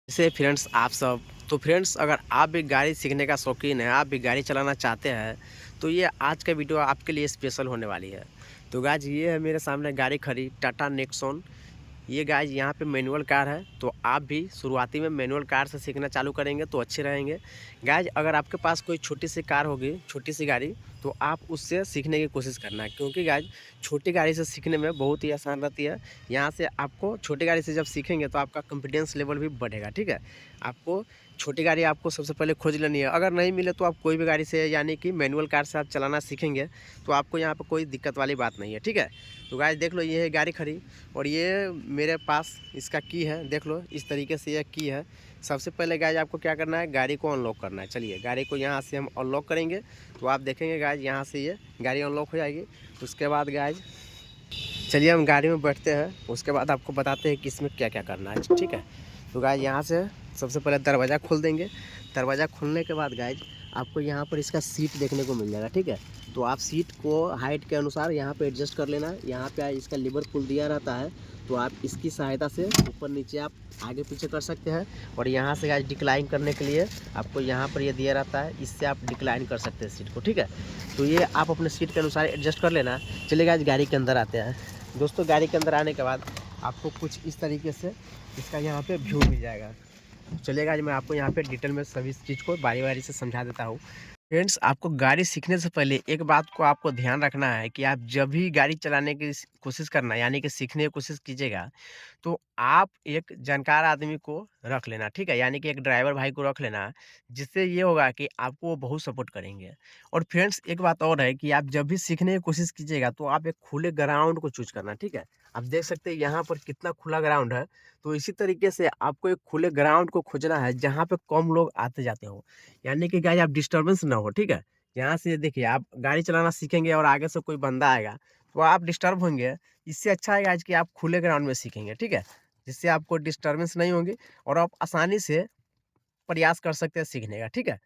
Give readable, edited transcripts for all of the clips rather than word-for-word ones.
जैसे फ्रेंड्स आप सब तो फ्रेंड्स अगर आप भी गाड़ी सीखने का शौकीन है, आप भी गाड़ी चलाना चाहते हैं, तो ये आज का वीडियो आपके लिए स्पेशल होने वाली है। तो गाइज ये है मेरे सामने गाड़ी खड़ी टाटा नेक्सॉन। ये गाइज यहाँ पे मैनुअल कार है, तो आप भी शुरुआती में मैनुअल कार से सीखना चालू करेंगे तो अच्छे रहेंगे। गाइज अगर आपके पास कोई छोटी सी कार होगी, छोटी सी गाड़ी, तो आप उससे सीखने की कोशिश करना है, क्योंकि गाइज छोटी गाड़ी से सीखने में बहुत ही आसान रहती है। यहाँ से आपको छोटी गाड़ी से जब सीखेंगे तो आपका कॉन्फिडेंस लेवल भी बढ़ेगा। ठीक है, आपको छोटी गाड़ी आपको सबसे पहले खोज लेनी है। अगर नहीं मिले तो आप कोई भी गाड़ी से, यानी कि मैनुअल कार से आप चलाना सीखेंगे तो आपको यहाँ पर कोई दिक्कत वाली बात नहीं है। ठीक है, तो गाइज देख लो, ये है गाड़ी खड़ी और ये मेरे पास इसका की है। देख लो इस तरीके से ये की है। सबसे पहले गाइज आपको क्या करना है, गाड़ी को अनलॉक करना है। चलिए गाड़ी को यहाँ से हम अनलॉक करेंगे तो आप देखेंगे गाइज यहाँ से ये गाड़ी अनलॉक हो जाएगी। उसके बाद गाइज चलिए हम गाड़ी में बैठते हैं, उसके बाद आपको बताते हैं कि इसमें क्या क्या करना है। ठीक है, तो गाइज यहाँ से सबसे पहले दरवाज़ा खोल देंगे। दरवाज़ा खोलने के बाद गाइज आपको यहाँ पर इसका सीट देखने को मिल जाएगा। ठीक है, तो आप सीट को हाइट के अनुसार यहाँ पे एडजस्ट कर लेना। यहाँ पे इसका लीवर पुल दिया रहता है, तो आप इसकी सहायता से ऊपर नीचे आप आगे पीछे कर सकते हैं। और यहाँ से गाइज डिक्लाइन करने के लिए आपको यहाँ पर ये दिया रहता है, इससे आप डिक्लाइन कर सकते हैं सीट को। ठीक है, तो ये आप अपने सीट के अनुसार एडजस्ट कर लेना। चलिए गाइज गाड़ी के अंदर आते हैं। दोस्तों गाड़ी के अंदर आने के बाद आपको कुछ इस तरीके से इसका यहाँ पे व्यू मिल जाएगा। चलिएगा आज मैं आपको यहाँ पे डिटेल में सभी चीज़ को बारी बारी से समझा देता हूँ। फ्रेंड्स आपको गाड़ी सीखने से पहले एक बात को आपको ध्यान रखना है कि आप जब भी गाड़ी चलाने की कोशिश करना, यानी कि सीखने की कोशिश कीजिएगा, तो आप एक जानकार आदमी को रख लेना। ठीक है, यानी कि एक ड्राइवर भाई को रख लेना, जिससे ये होगा कि आपको वो बहुत सपोर्ट करेंगे। और फ्रेंड्स एक बात और है कि आप जब भी सीखने की कोशिश कीजिएगा तो आप एक खुले ग्राउंड को चूज करना। ठीक है, आप देख सकते हैं यहाँ पर कितना खुला ग्राउंड है। तो इसी तरीके से आपको एक खुले ग्राउंड को खोजना है जहाँ पे कम लोग आते जाते हो, यानी कि गाइस आप डिस्टर्बेंस ना हो। ठीक है, यहाँ से देखिए आप गाड़ी चलाना सीखेंगे और आगे से कोई बंदा आएगा तो आप डिस्टर्ब होंगे। इससे अच्छा है आज कि आप खुले ग्राउंड में सीखेंगे। ठीक है, जिससे आपको डिस्टर्बेंस नहीं होगी और आप आसानी से प्रयास कर सकते हैं सीखने का। ठीक है,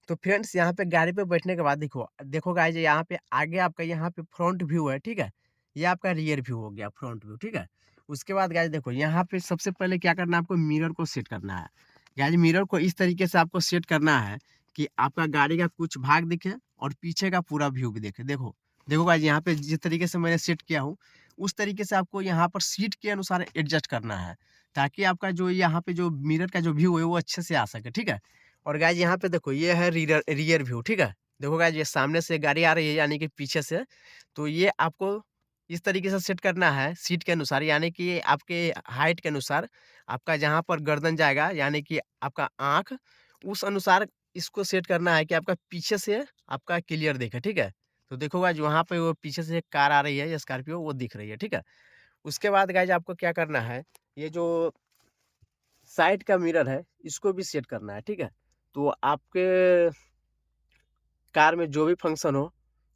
तो फ्रेंड्स यहाँ पे गाड़ी पे बैठने के बाद देखो देखो गाइस यहाँ पे आगे आपका यहाँ पे फ्रंट व्यू है। ठीक है, ये आपका रियर व्यू हो गया, फ्रंट व्यू। ठीक है, उसके बाद गाइस देखो यहाँ पे सबसे पहले क्या करना है, आपको मिरर को सेट करना है। गाइस मिरर को इस तरीके से आपको सेट करना है कि आपका गाड़ी का कुछ भाग दिखे और पीछे का पूरा व्यू भी दिखे। देखो देखो गाइस यहाँ पे जिस तरीके से मैंने सेट किया हूँ, उस तरीके से आपको यहाँ पर सीट के अनुसार एडजस्ट करना है, ताकि आपका जो यहाँ पे जो मिरर का जो व्यू है वो अच्छे से आ सके। ठीक है, और गाइज यहाँ पे देखो ये है रियर रियर व्यू। ठीक है, देखो गाइज ये सामने से गाड़ी आ रही है, यानी कि पीछे से। तो ये आपको इस तरीके से सेट करना है सीट के अनुसार, यानी कि आपके हाइट के अनुसार। आपका जहाँ पर गर्दन जाएगा, यानी कि आपका आँख, उस अनुसार इसको सेट करना है कि आपका पीछे से आपका क्लियर दिखे। ठीक है, तो देखो गाइज वहाँ पे वो पीछे से एक कार आ रही है, स्कॉर्पियो, वो दिख रही है। ठीक है, उसके बाद गाइज आपको क्या करना है, ये जो साइड का मिरर है इसको भी सेट करना है। ठीक है, तो आपके कार में जो भी फंक्शन हो,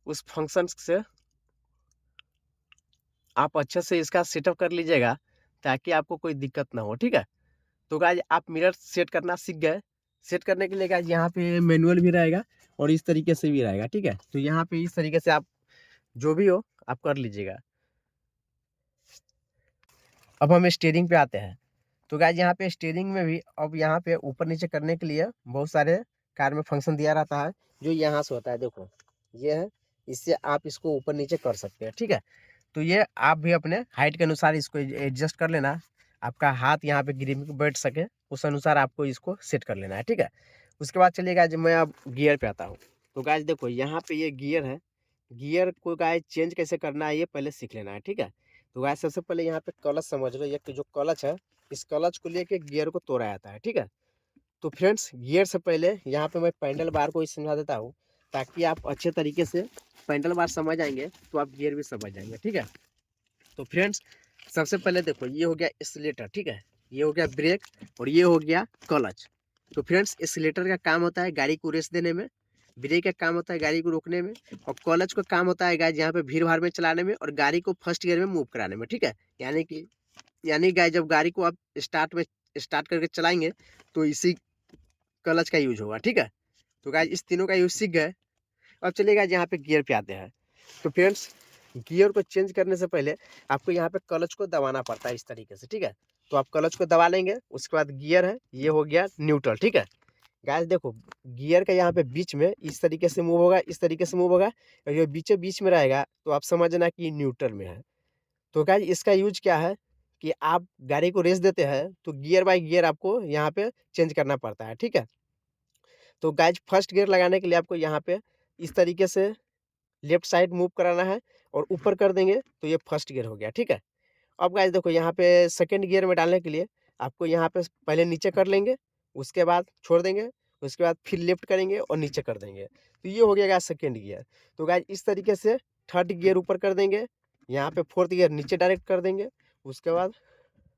उस फंक्शन से आप अच्छे से इसका सेटअप कर लीजिएगा, ताकि आपको कोई दिक्कत ना हो। ठीक है, तो गाइज आप मिरर सेट करना सीख गए। सेट करने के लिए गाइज यहाँ पे मैनुअल भी रहेगा और इस तरीके से भी रहेगा। ठीक है, तो यहाँ पे इस तरीके से आप जो भी हो आप कर लीजिएगा। अब हम स्टीयरिंग पे आते हैं। तो गाइज यहाँ पे स्टीयरिंग में भी अब यहाँ पे ऊपर नीचे करने के लिए बहुत सारे कार में फंक्शन दिया रहता है, जो यहाँ से होता है। देखो ये है, इससे आप इसको ऊपर नीचे कर सकते हैं। ठीक है, तो ये आप भी अपने हाइट के अनुसार इसको एडजस्ट कर लेना। आपका हाथ यहाँ पे ग्रिप में बैठ सके, उस अनुसार आपको इसको सेट कर लेना है। ठीक है, उसके बाद चलिए गाइज मैं अब गियर पे आता हूँ। तो गाइज देखो यहाँ पे ये गियर है, गियर को गाइज चेंज कैसे करना है ये पहले सीख लेना है। ठीक है, तो गाइज सबसे पहले यहाँ पे क्लच समझ लो, ये कि जो क्लच है, इस क्लच को लेके गियर को तोड़ा जाता है। ठीक है, तो फ्रेंड्स गियर से पहले यहाँ पे मैं पैडल बार को ही समझा देता हूँ, ताकि आप अच्छे तरीके से पैडल बार समझ आएंगे तो आप गियर भी समझ जाएंगे। ठीक है, तो फ्रेंड्स सबसे पहले देखो ये हो गया एक्सीलेटर। ठीक है, ये हो गया ब्रेक और ये हो गया क्लच। तो फ्रेंड्स एक्सीलेटर का काम होता है गाड़ी को रेस देने में, ब्रेक का काम होता है गाड़ी को रोकने में, और क्लच का काम होता है गाइस यहाँ पे भीड़ भाड़ में चलाने में और गाड़ी को फर्स्ट गियर में मूव कराने में। ठीक है, यानी गाइस जब गाड़ी को आप स्टार्ट करके चलाएंगे तो इसी क्लच का यूज होगा। ठीक है, तो गाइस इस तीनों का यूज सीख गए। अब चलिए गाइस यहाँ पे गियर पे आते हैं। तो फ्रेंड्स गियर को चेंज करने से पहले आपको यहाँ पे क्लच को दबाना पड़ता है इस तरीके से। ठीक है, तो आप क्लच को दबा लेंगे। उसके बाद गियर है, ये हो गया न्यूट्रल, ठीक है। गाइस देखो, गियर का यहाँ पे बीच में इस तरीके से मूव होगा, इस तरीके से मूव होगा, और ये बीचों बीच में रहेगा तो आप समझना कि न्यूट्रल में है। तो गाइस इसका यूज क्या है कि आप गाड़ी को रेस देते हैं तो गियर बाय गियर आपको यहाँ पे चेंज करना पड़ता है, ठीक है। तो गाइस फर्स्ट गियर लगाने के लिए आपको यहाँ पे इस तरीके से लेफ्ट साइड मूव कराना है और ऊपर कर देंगे तो ये फर्स्ट गियर हो गया, ठीक है। अब गाइस देखो, यहाँ पे सेकंड गियर में डालने के लिए आपको यहाँ पे पहले नीचे कर लेंगे, उसके बाद छोड़ देंगे, उसके बाद फिर लेफ्ट करेंगे और नीचे कर देंगे, तो ये हो गया गाइस सेकंड गियर। तो गाइस इस तरीके से थर्ड गियर ऊपर कर देंगे, यहाँ पे फोर्थ गियर नीचे डायरेक्ट कर देंगे, उसके बाद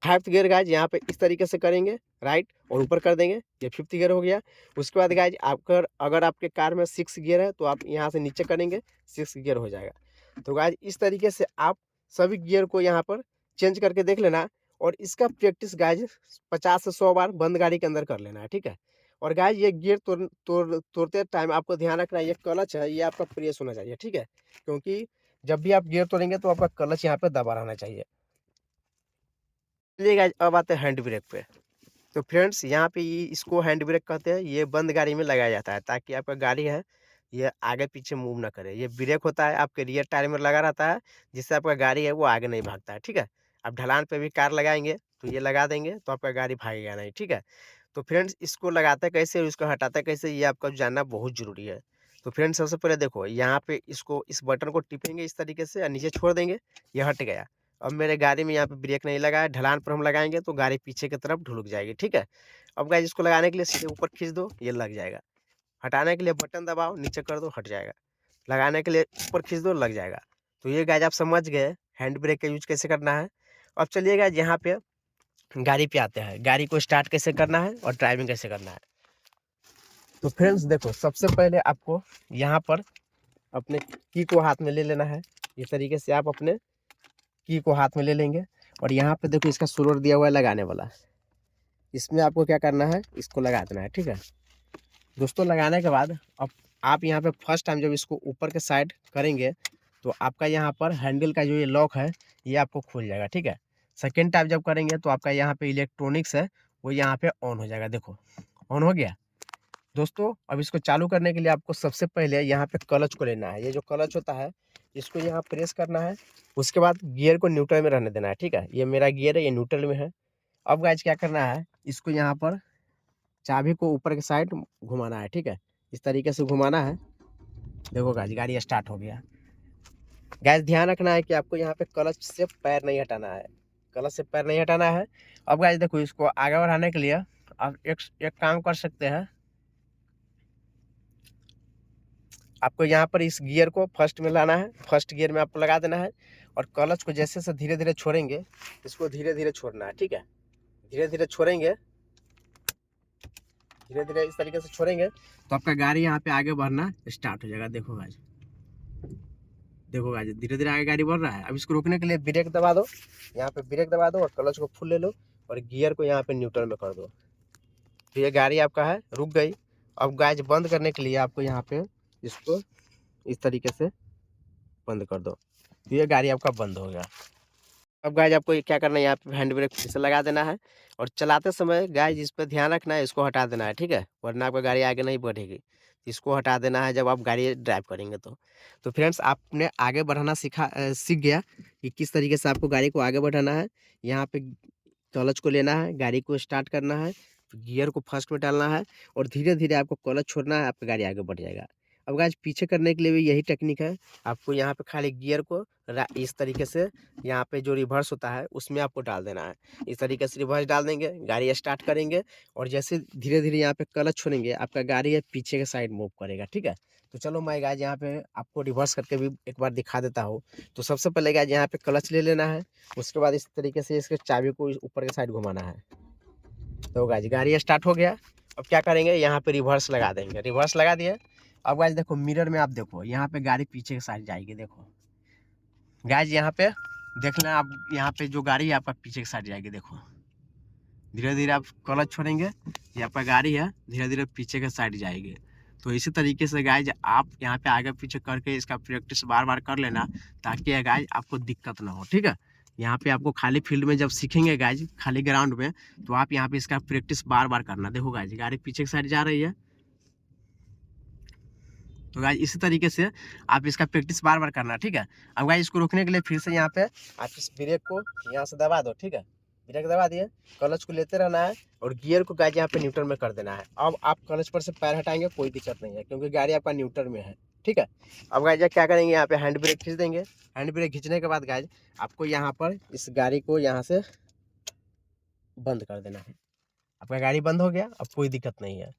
फाइव्थ गियर गाइस यहाँ पे इस तरीके से करेंगे राइट और ऊपर कर देंगे, ये फिफ्थ गियर हो गया। उसके बाद गाइस आपका अगर आपके कार में सिक्स गियर है तो आप यहाँ से नीचे करेंगे, सिक्स गियर हो जाएगा। तो गाइस इस तरीके से आप सभी गियर को यहाँ पर चेंज करके देख लेना, और इसका प्रैक्टिस गाइस 50 से 100 बार बंद गाड़ी के अंदर कर लेना है, ठीक है। और गाइस ये गियर तोड़ते टाइम आपको ध्यान रखना है, ये क्लच है ये आपका प्रेस होना चाहिए, ठीक है, क्योंकि जब भी आप गियर तोड़ेंगे तो आपका क्लच यहाँ पे दबा रहना चाहिए। चलिए गाइस अब आते हैं हैंड ब्रेक पे। तो फ्रेंड्स यहाँ पे ये इसको हैंड ब्रेक कहते हैं, ये बंद गाड़ी में लगाया जाता है ताकि आपका गाड़ी है ये आगे पीछे मूव ना करे। ये ब्रेक होता है आपके रियर टायर में लगा रहता है, जिससे आपका गाड़ी है वो आगे नहीं भागता है, ठीक है। आप ढलान पे भी कार लगाएंगे तो ये लगा देंगे तो आपका गाड़ी भागेगा नहीं, ठीक है। तो फ्रेंड्स इसको लगाते कैसे और इसको हटाते कैसे ये आपका जानना बहुत ज़रूरी है। तो फ्रेंड्स सबसे पहले देखो, यहाँ पे इसको इस बटन को टिपेंगे इस तरीके से और नीचे छोड़ देंगे, ये हट गया। अब मेरे गाड़ी में यहाँ पे ब्रेक नहीं लगा है, ढलान पर हम लगाएंगे तो गाड़ी पीछे की तरफ ढुलक जाएगी, ठीक है। अब गाइस इसको लगाने के लिए सीधे ऊपर खींच दो, ये लग जाएगा। हटाने के लिए बटन दबाओ, नीचे कर दो, हट जाएगा। लगाने के लिए ऊपर खींच दो, लग जाएगा। तो ये गाइस आप समझ गए हैंड ब्रेक का यूज कैसे करना है। अब चलिए गाइस यहाँ पे गाड़ी पे आते हैं, गाड़ी को स्टार्ट कैसे करना है और ड्राइविंग कैसे करना है। तो फ्रेंड्स देखो, सबसे पहले आपको यहाँ पर अपने की को हाथ में ले लेना है, इस तरीके से आप अपने की को हाथ में ले लेंगे, और यहाँ पे देखो इसका सोलर दिया हुआ है लगाने वाला, इसमें आपको क्या करना है, इसको लगा देना है, ठीक है दोस्तों। लगाने के बाद अब आप यहाँ पे फर्स्ट टाइम जब इसको ऊपर के साइड करेंगे तो आपका यहाँ पर हैंडल का जो ये लॉक है ये आपको खुल जाएगा, ठीक है। सेकेंड टाइम जब करेंगे तो आपका यहाँ पे इलेक्ट्रॉनिक्स है वो यहाँ पे ऑन हो जाएगा, देखो ऑन हो गया दोस्तों। अब इसको चालू करने के लिए आपको सबसे पहले यहाँ पे क्लच को लेना है, ये जो क्लच होता है इसको यहाँ प्रेस करना है, उसके बाद गियर को न्यूट्रल में रहने देना है, ठीक है। ये मेरा गियर है, ये न्यूट्रल में है। अब गाइस क्या करना है, इसको यहाँ पर चाबी को ऊपर के साइड घुमाना है, ठीक है, इस तरीके से घुमाना है। देखो गाइस गाड़ी स्टार्ट हो गया। गाइस ध्यान रखना है कि आपको यहाँ पे क्लच से पैर नहीं हटाना है, क्लच से पैर नहीं हटाना है। अब गाइस देखो, इसको आगे बढ़ाने के लिए आप एक काम कर सकते हैं, आपको यहाँ पर इस गियर को फर्स्ट में लाना है, फर्स्ट गियर में आपको लगा देना है, और क्लच को जैसे से धीरे धीरे छोड़ेंगे, इसको धीरे धीरे छोड़ना है, ठीक है। धीरे धीरे छोड़ेंगे, धीरे धीरे इस तरीके से छोड़ेंगे तो आपका गाड़ी यहाँ पे आगे बढ़ना स्टार्ट हो जाएगा। देखो गाइस, देखो गाइस धीरे धीरे आगे गाड़ी बढ़ रहा है। अब इसको रोकने के लिए ब्रेक दबा दो, यहाँ पे ब्रेक दबा दो और क्लच को फुल ले लो और गियर को यहाँ पे न्यूट्रल में कर दो, तो ये गाड़ी आपका है रुक गई। अब गाइस बंद करने के लिए आपको यहाँ पे इसको इस तरीके से बंद कर दो, तो ये गाड़ी आपका बंद हो गया। अब गाइस आपको क्या करना है, यहाँ पे हैंड ब्रेक फिर से लगा देना है, और चलाते समय गाइस इस पर ध्यान रखना है, इसको हटा देना है, ठीक है, वरना आपका गाड़ी आगे नहीं बढ़ेगी। इसको हटा देना है जब आप गाड़ी ड्राइव करेंगे तो फ्रेंड्स आपने आगे बढ़ाना सीख गया कि किस तरीके से आपको गाड़ी को आगे बढ़ाना है। यहाँ पे क्लच को लेना है, गाड़ी को स्टार्ट करना है, गियर को फर्स्ट में डालना है, और धीरे धीरे आपको क्लच छोड़ना है, आपकी गाड़ी आगे बढ़ जाएगा। अब गाइस पीछे करने के लिए भी यही टेक्निक है, आपको यहाँ पे खाली गियर को इस तरीके से यहाँ पे जो रिवर्स होता है उसमें आपको डाल देना है। इस तरीके से रिवर्स डाल देंगे, गाड़ी स्टार्ट करेंगे, और जैसे धीरे धीरे यहाँ पे क्लच छोड़ेंगे आपका गाड़ी है पीछे के साइड मूव करेगा, ठीक है। तो चलो मैं गाइस यहाँ पे आपको रिवर्स करके भी एक बार दिखा देता हूँ। तो सबसे पहले गाइस यहाँ पे क्लच ले लेना है, उसके बाद इस तरीके से इसके चाबी को ऊपर के साइड घुमाना है। तो गाइस गाड़ी स्टार्ट हो गया। अब क्या करेंगे, यहाँ पे रिवर्स लगा देंगे, रिवर्स लगा दिए। अब गाइस देखो मिरर में आप देखो यहाँ पे गाड़ी पीछे के साइड जाएगी, देखो गाइस यहाँ पे देखना, आप यहाँ पे जो गाड़ी है आपका पीछे के साइड जाएगी, देखो धीरे धीरे आप क्लच छोड़ेंगे, ये आपका गाड़ी है धीरे धीरे पीछे के साइड जाएगी। तो इसी तरीके से गाइस आप यहाँ पे आगे पीछे करके इसका प्रैक्टिस बार बार कर लेना, ताकि गाइस आपको दिक्कत ना हो, ठीक है। यहाँ पे आपको खाली फील्ड में जब सीखेंगे गाइज, खाली ग्राउंड में, तो आप यहाँ पे इसका प्रैक्टिस बार बार करना। देखो गाइज गाड़ी पीछे की साइड जा रही है, तो गाइज इसी तरीके से आप इसका प्रैक्टिस बार बार करना, ठीक है। अब गाइज इसको रोकने के लिए फिर से यहाँ पे आप इस ब्रेक को यहाँ से दबा दो, ठीक है। ब्रेक दबा दिए, क्लच को लेते रहना है और गियर को गाइज यहाँ पे न्यूट्रल में कर देना है। अब आप क्लच पर से पैर हटाएंगे कोई दिक्कत नहीं है, क्योंकि गाड़ी आपका न्यूट्रल में है, ठीक है। अब गाइज क्या करेंगे, यहाँ पे हैंड ब्रेक खींच देंगे। हैंड ब्रेक खींचने के बाद गाइज आपको यहाँ पर इस गाड़ी को यहाँ से बंद कर देना है। आपका गाड़ी बंद हो गया, अब कोई दिक्कत नहीं है।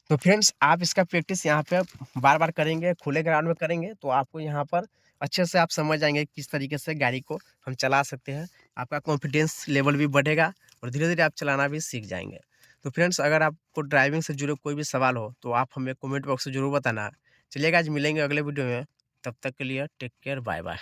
तो फ्रेंड्स आप इसका प्रैक्टिस यहाँ पे बार बार करेंगे, खुले ग्राउंड में करेंगे, तो आपको यहाँ पर अच्छे से आप समझ जाएंगे किस तरीके से गाड़ी को हम चला सकते हैं। आपका कॉन्फिडेंस लेवल भी बढ़ेगा और धीरे धीरे आप चलाना भी सीख जाएंगे। तो फ्रेंड्स अगर आपको ड्राइविंग से जुड़े कोई भी सवाल हो तो आप हमें कमेंट बॉक्स में जरूर बताना। चलिए आज मिलेंगे अगले वीडियो में, तब तक के लिए टेक केयर, बाय बाय।